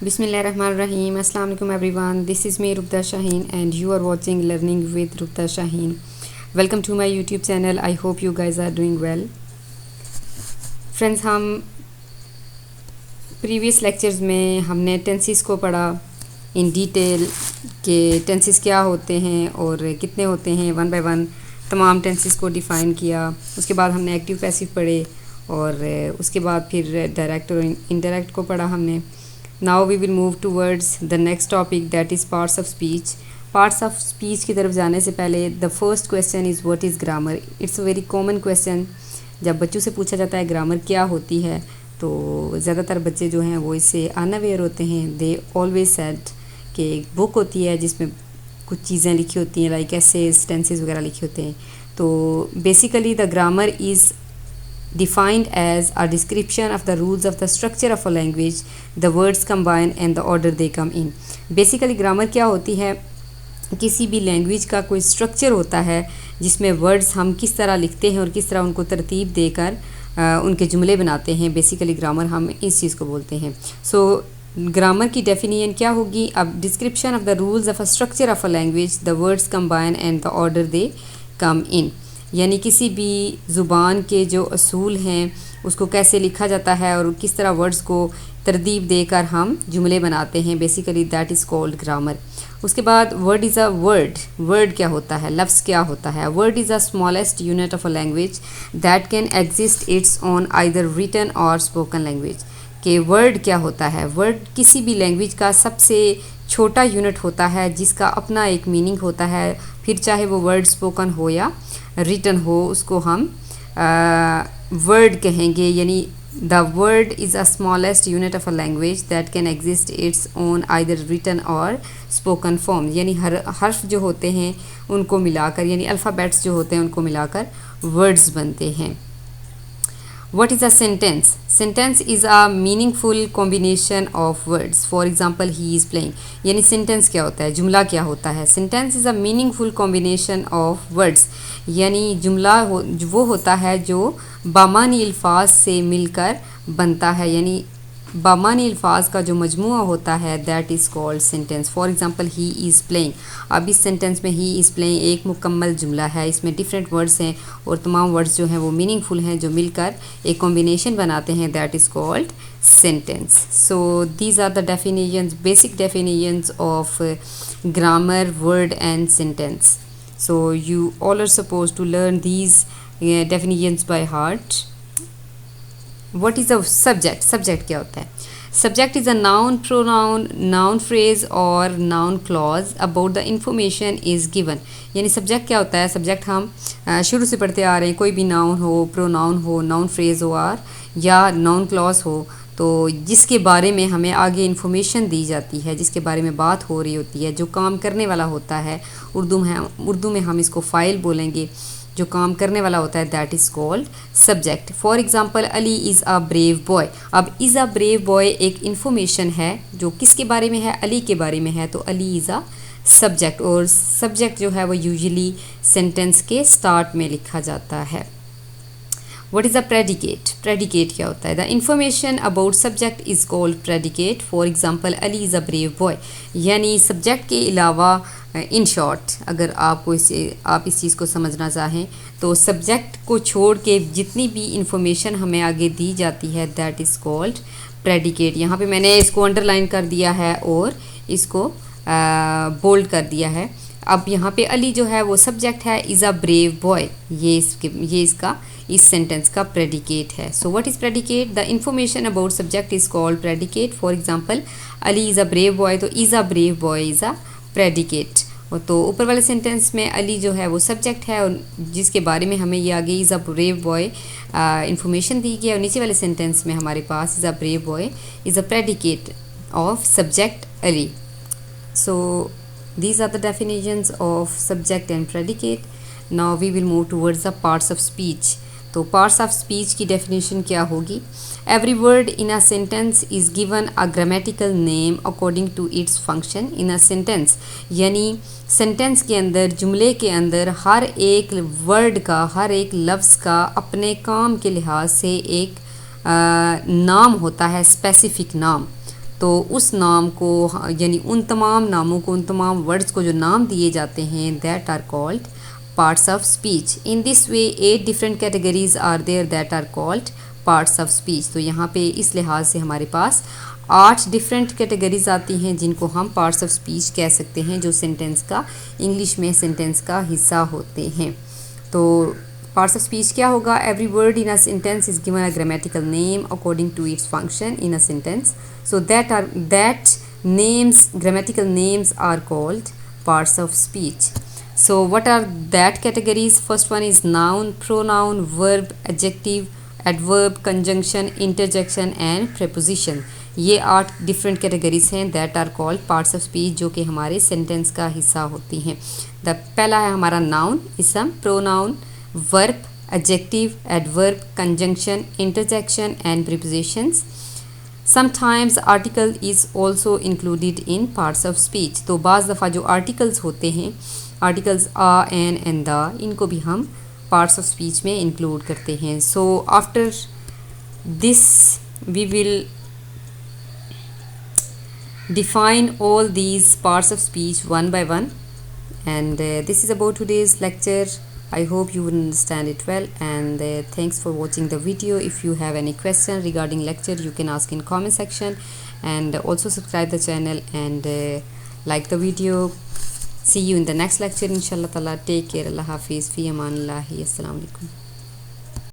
بسم اللہ الرحمن الرحیم. السلام علیکم everyone. This is me Rabda Shaheen and you are watching learning with Rabda Shaheen. Welcome to my YouTube channel. I hope you guys are doing well. Friends, ہم previous lectures میں ہم نے ٹینسز کو پڑھا ان ڈیٹیل کہ ٹینسز کیا ہوتے ہیں اور کتنے ہوتے ہیں. ون بائی ون تمام ٹینسز کو ڈیفائن کیا. اس کے بعد ہم نے ایکٹیو پیسو پڑھے اور اس کے بعد پھر ڈائریکٹ اور انڈائریکٹ کو پڑھا ہم نے. Now we will move towards the next topic, that is parts of speech. Parts of speech کی طرف جانے سے پہلے the first question is what is grammar. It's a very common question. جب بچوں سے پوچھا جاتا ہے گرامر کیا ہوتی ہے تو زیادہ تر بچے جو ہیں وہ اس سے unaware ہوتے ہیں. They always said کہ ایک بک ہوتی ہے جس میں کچھ چیزیں لکھی ہوتی ہیں لائک ایسیز ٹینسز وغیرہ لکھے ہوتے ہیں. تو basically the grammar is defined as a description of the rules of the structure of a language, the words combine and the order they come in. Basically grammar کیا ہوتی ہے؟ کسی بھی لینگویج کا کوئی اسٹرکچر ہوتا ہے جس میں ورڈز ہم کس طرح لکھتے ہیں اور کس طرح ان کو ترتیب دے کر ان کے جملے بناتے ہیں. بیسیکلی گرامر ہم اس چیز کو بولتے ہیں. سو گرامر کی ڈیفینیشن کیا ہوگی؟ اب description of the rules of a structure of a language, the words combine and the order they come in. یعنی کسی بھی زبان کے جو اصول ہیں اس کو کیسے لکھا جاتا ہے اور کس طرح ورڈز کو ترتیب دے کر ہم جملے بناتے ہیں. Basically that is called grammar. اس کے بعد word is a word. Word کیا ہوتا ہے؟ لفظ کیا ہوتا ہے؟ Word is a smallest unit of a language that can exist its on either written or spoken language. کہ ورڈ کیا ہوتا ہے؟ ورڈ کسی بھی لینگویج کا سب سے چھوٹا یونٹ ہوتا ہے جس کا اپنا ایک میننگ ہوتا ہے. پھر چاہے وہ ورڈ اسپوکن ہو یا ریٹن ہو اس کو ہم ورڈ کہیں گے. یعنی the word is a smallest unit of a language that can exist its own either written or spoken form. یعنی ہر حرف جو ہوتے ہیں ان کو ملا کر یعنی الفابیٹس جو ہوتے ہیں ان کو ملا کر ورڈز بنتے ہیں. What is a sentence? Sentence is a meaningful combination of words. For example, he is playing. یعنی sentence کیا ہوتا ہے؟ جملہ کیا ہوتا ہے؟ Sentence is a meaningful combination of words. یعنی جملہ وہ ہوتا ہے جو بامعنی الفاظ سے مل کر بنتا ہے. یعنی بامعنی الفاظ کا جو مجموعہ ہوتا ہے that is called sentence. For example he is playing. اب اس سینٹینس میں ہی از پلینگ ایک مکمل جملہ ہے. اس میں ڈفرینٹ ورڈز ہیں اور تمام ورڈز جو ہیں وہ میننگ فل ہیں جو مل کر ایک کمبینیشن بناتے ہیں that is called sentence. So these are the definitions, basic definitions of grammar, word and sentence. So you all are suppose to learn these definitions by heart. What is a subject? Subject کیا ہوتا ہے؟ Subject is a noun, pronoun, noun phrase or noun clause about the information is given. یعنی subject کیا ہوتا ہے؟ Subject ہم شروع سے پڑھتے آ رہے ہیں. کوئی بھی ناؤن ہو, پروناؤن ہو, ناؤن فریز ہو اور یا ناؤن کلاز ہو تو جس کے بارے میں ہمیں آگے انفارمیشن دی جاتی ہے, جس کے بارے میں بات ہو رہی ہوتی ہے, جو کام کرنے والا ہوتا ہے. اردو میں ہم اس کو فاعل بولیں گے. جو کام کرنے والا ہوتا ہے that is called subject. For example Ali is a brave boy. اب از اے بریو بوائے ایک انفارمیشن ہے جو کس کے بارے میں ہے؟ علی کے بارے میں ہے. تو علی از اے سبجیکٹ اور سبجیکٹ جو ہے وہ یوزلی سینٹینس کے سٹارٹ میں لکھا جاتا ہے. What is a predicate? Predicate کیا ہوتا ہے؟ The information about subject is called predicate. For example, Ali is a brave boy. یعنی سبجیکٹ کے علاوہ ان شارٹ اگر آپ اس چیز کو سمجھنا چاہیں تو سبجیکٹ کو چھوڑ کے جتنی بھی انفارمیشن ہمیں آگے دی جاتی ہے دیٹ از کالڈ پریڈیکیٹ. یہاں پہ میں نے اس کو انڈر لائن کر دیا ہے اور اس کو بولڈ کر دیا ہے. اب یہاں پہ علی جو ہے وہ سبجیکٹ ہے, از اے بریو بوائے یہ اس سینٹینس کا پریڈیکیٹ ہے. So what is predicate? The information about subject is called predicate. For example Ali is a brave boy تو is a brave boy is a predicate. تو اوپر والے سینٹینس میں علی جو ہے وہ سبجیکٹ ہے اور جس کے بارے میں ہمیں یہ آگے is a brave boy information دی گئی, اور نیچے والے سینٹینس میں ہمارے پاس is a brave boy is a predicate of subject Ali. So these are the definitions of subject and predicate. Now we will move towards the parts of speech. تو parts of speech کی definition کیا ہوگی؟ Every word in a sentence is given a grammatical name according to its function in a sentence. یعنی sentence کے اندر, جملے کے اندر ہر ایک word کا, ہر ایک لفظ کا اپنے کام کے لحاظ سے ایک نام ہوتا ہے, اسپیسیفک نام. تو اس نام کو یعنی ان تمام ناموں کو، ان تمام ورڈز کو جو نام دیے جاتے ہیں that are called parts of speech. In this way 8 different categories are there that are called parts of speech. تو یہاں پہ اس لحاظ سے ہمارے پاس 8 ڈفرینٹ کیٹیگریز آتی ہیں جن کو ہم پارٹس آف اسپیچ کہہ سکتے ہیں، جو سینٹینس کا انگلش میں سینٹینس کا حصہ ہوتے ہیں. تو پارٹس آف اسپیچ کیا ہوگا؟ Every word in a sentence is given a grammatical name according to its function in a sentence. So that names grammatical names are called parts of speech. So what are that categories? First one is noun, pronoun, verb, adjective, adverb, conjunction, interjection and preposition. یہ 8 different categories ہیں that are called parts of speech جو کہ ہمارے sentence کا حصہ ہوتی ہیں. پہلا ہے ہمارا ناؤن، اسم، pronoun, verb, adjective, adverb, conjunction, interjection and prepositions. Sometimes article is also included in parts of speech. تو بعض دفعہ جو آرٹیکلز ہوتے ہیں، articles a, an and the, ان کو بھی ہم پارٹس آف اسپیچ میں انکلوڈ کرتے ہیں. So after this we will define all these parts of speech one by one, and this is about today's lecture. I hope you will understand it well, and thanks for watching the video. If you have any question regarding lecture, you can ask in comment section, and also subscribe the channel and like the video. See you in the next lecture inshallah ta'ala. Take care. Allah Hafiz. Fi amanillah. Assalamu alaikum.